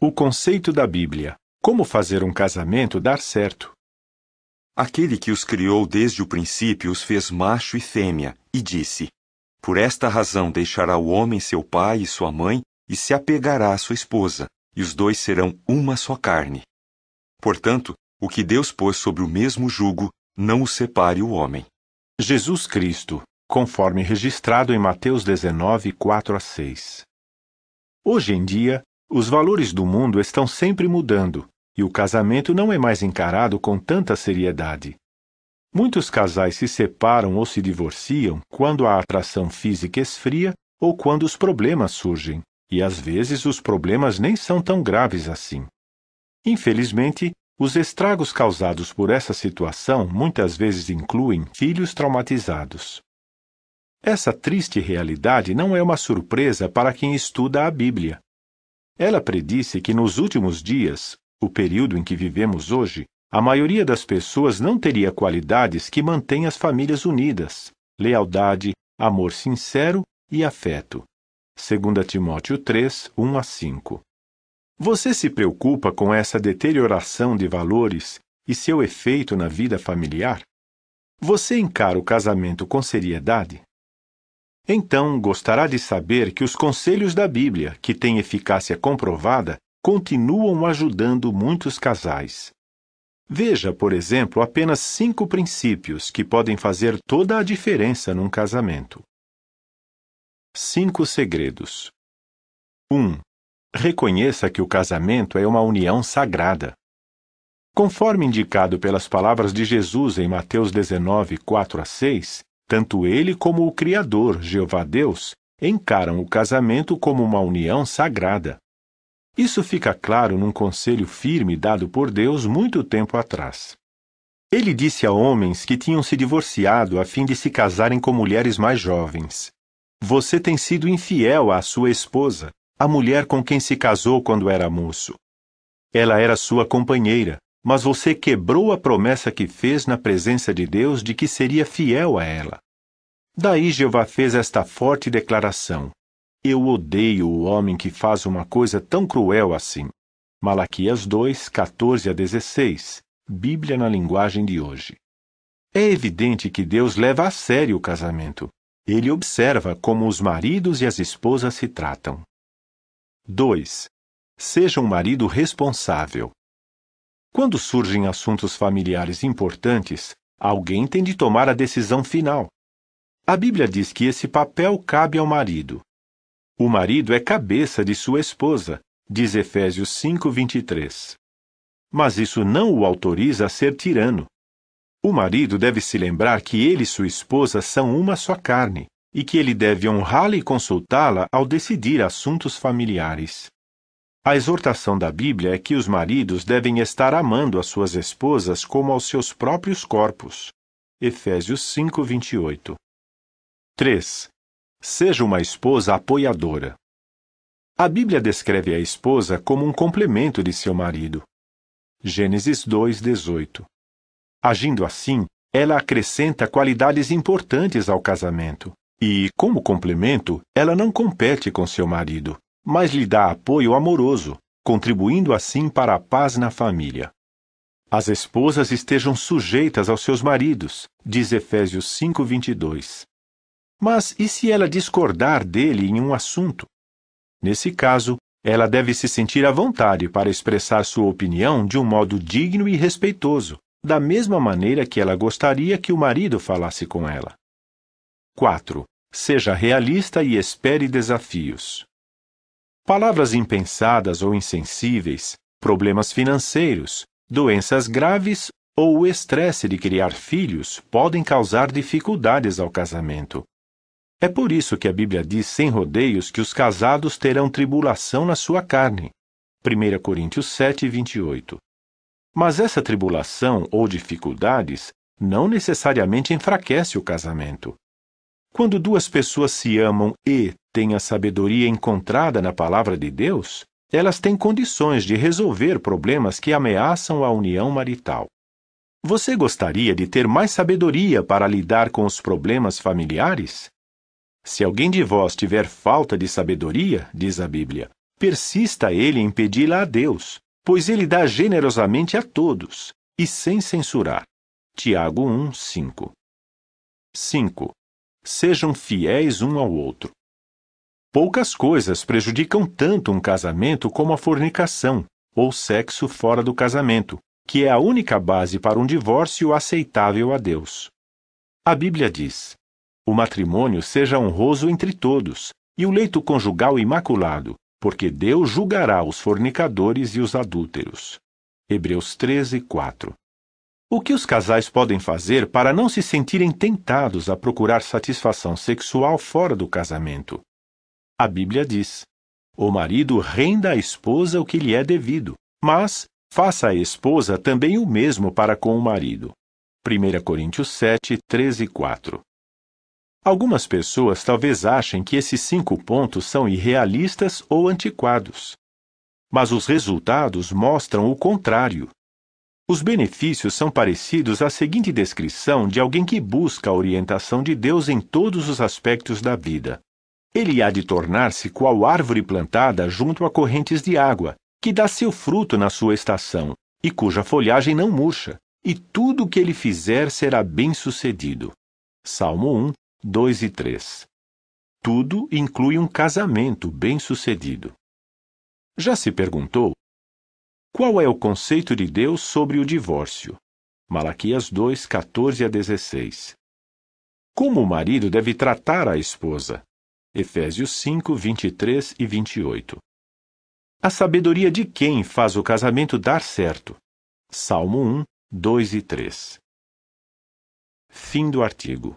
O conceito da Bíblia. Como fazer um casamento dar certo? Aquele que os criou desde o princípio os fez macho e fêmea, e disse: Por esta razão deixará o homem seu pai e sua mãe, e se apegará à sua esposa, e os dois serão uma só carne. Portanto, o que Deus pôs sobre o mesmo jugo, não o separe o homem. Jesus Cristo, conforme registrado em Mateus 19, 4-6. Hoje em dia, os valores do mundo estão sempre mudando, e o casamento não é mais encarado com tanta seriedade. Muitos casais se separam ou se divorciam quando a atração física esfria ou quando os problemas surgem, e às vezes os problemas nem são tão graves assim. Infelizmente, os estragos causados por essa situação muitas vezes incluem filhos traumatizados. Essa triste realidade não é uma surpresa para quem estuda a Bíblia. Ela predisse que nos últimos dias, o período em que vivemos hoje, a maioria das pessoas não teria qualidades que mantêm as famílias unidas: lealdade, amor sincero e afeto. 2 Timóteo 3, 1-5. Você se preocupa com essa deterioração de valores e seu efeito na vida familiar? Você encara o casamento com seriedade? Então, gostará de saber que os conselhos da Bíblia, que têm eficácia comprovada, continuam ajudando muitos casais. Veja, por exemplo, apenas 5 princípios que podem fazer toda a diferença num casamento. 5 segredos. 1. Reconheça que o casamento é uma união sagrada. Conforme indicado pelas palavras de Jesus em Mateus 19, 4-6, tanto ele como o Criador, Jeová Deus, encaram o casamento como uma união sagrada. Isso fica claro num conselho firme dado por Deus muito tempo atrás. Ele disse a homens que tinham se divorciado a fim de se casarem com mulheres mais jovens: Você tem sido infiel à sua esposa, a mulher com quem se casou quando era moço. Ela era sua companheira, mas você quebrou a promessa que fez na presença de Deus de que seria fiel a ela. Daí Jeová fez esta forte declaração: Eu odeio o homem que faz uma coisa tão cruel assim. Malaquias 2, 14-16, Bíblia na linguagem de hoje. É evidente que Deus leva a sério o casamento. Ele observa como os maridos e as esposas se tratam. 2. Seja um marido responsável. Quando surgem assuntos familiares importantes, alguém tem de tomar a decisão final. A Bíblia diz que esse papel cabe ao marido. O marido é cabeça de sua esposa, diz Efésios 5:23. Mas isso não o autoriza a ser tirano. O marido deve se lembrar que ele e sua esposa são uma só carne, e que ele deve honrá-la e consultá-la ao decidir assuntos familiares. A exortação da Bíblia é que os maridos devem estar amando as suas esposas como aos seus próprios corpos. Efésios 5:28. 3. Seja uma esposa apoiadora. A Bíblia descreve a esposa como um complemento de seu marido. Gênesis 2:18. Agindo assim, ela acrescenta qualidades importantes ao casamento. E, como complemento, ela não compete com seu marido, mas lhe dá apoio amoroso, contribuindo assim para a paz na família. As esposas estejam sujeitas aos seus maridos, diz Efésios 5:22. Mas e se ela discordar dele em um assunto? Nesse caso, ela deve se sentir à vontade para expressar sua opinião de um modo digno e respeitoso, da mesma maneira que ela gostaria que o marido falasse com ela. 4. Seja realista e espere desafios. Palavras impensadas ou insensíveis, problemas financeiros, doenças graves ou o estresse de criar filhos podem causar dificuldades ao casamento. É por isso que a Bíblia diz sem rodeios que os casados terão tribulação na sua carne. 1 Coríntios 7:28. Mas essa tribulação ou dificuldades não necessariamente enfraquece o casamento. Quando duas pessoas se amam e têm a sabedoria encontrada na palavra de Deus, elas têm condições de resolver problemas que ameaçam a união marital. Você gostaria de ter mais sabedoria para lidar com os problemas familiares? Se alguém de vós tiver falta de sabedoria, diz a Bíblia, persista ele em pedi-la a Deus, pois ele dá generosamente a todos, e sem censurar. Tiago 1, 5. 5. Sejam fiéis um ao outro. Poucas coisas prejudicam tanto um casamento como a fornicação, ou sexo fora do casamento, que é a única base para um divórcio aceitável a Deus. A Bíblia diz: o matrimônio seja honroso entre todos, e o leito conjugal imaculado, porque Deus julgará os fornicadores e os adúlteros. Hebreus 13, 4. O que os casais podem fazer para não se sentirem tentados a procurar satisfação sexual fora do casamento? A Bíblia diz: o marido renda à esposa o que lhe é devido, mas faça a esposa também o mesmo para com o marido. 1 Coríntios 7, 13 e 4. Algumas pessoas talvez achem que esses 5 pontos são irrealistas ou antiquados. Mas os resultados mostram o contrário. Os benefícios são parecidos à seguinte descrição de alguém que busca a orientação de Deus em todos os aspectos da vida. Ele há de tornar-se qual árvore plantada junto a correntes de água, que dá seu fruto na sua estação, e cuja folhagem não murcha, e tudo o que ele fizer será bem-sucedido. Salmo 1, 2 e 3. Tudo inclui um casamento bem-sucedido. Já se perguntou: qual é o conceito de Deus sobre o divórcio? Malaquias 2, 14 a 16. Como o marido deve tratar a esposa? Efésios 5, 23 e 28. A sabedoria de quem faz o casamento dar certo? Salmo 1, 2 e 3. Fim do artigo.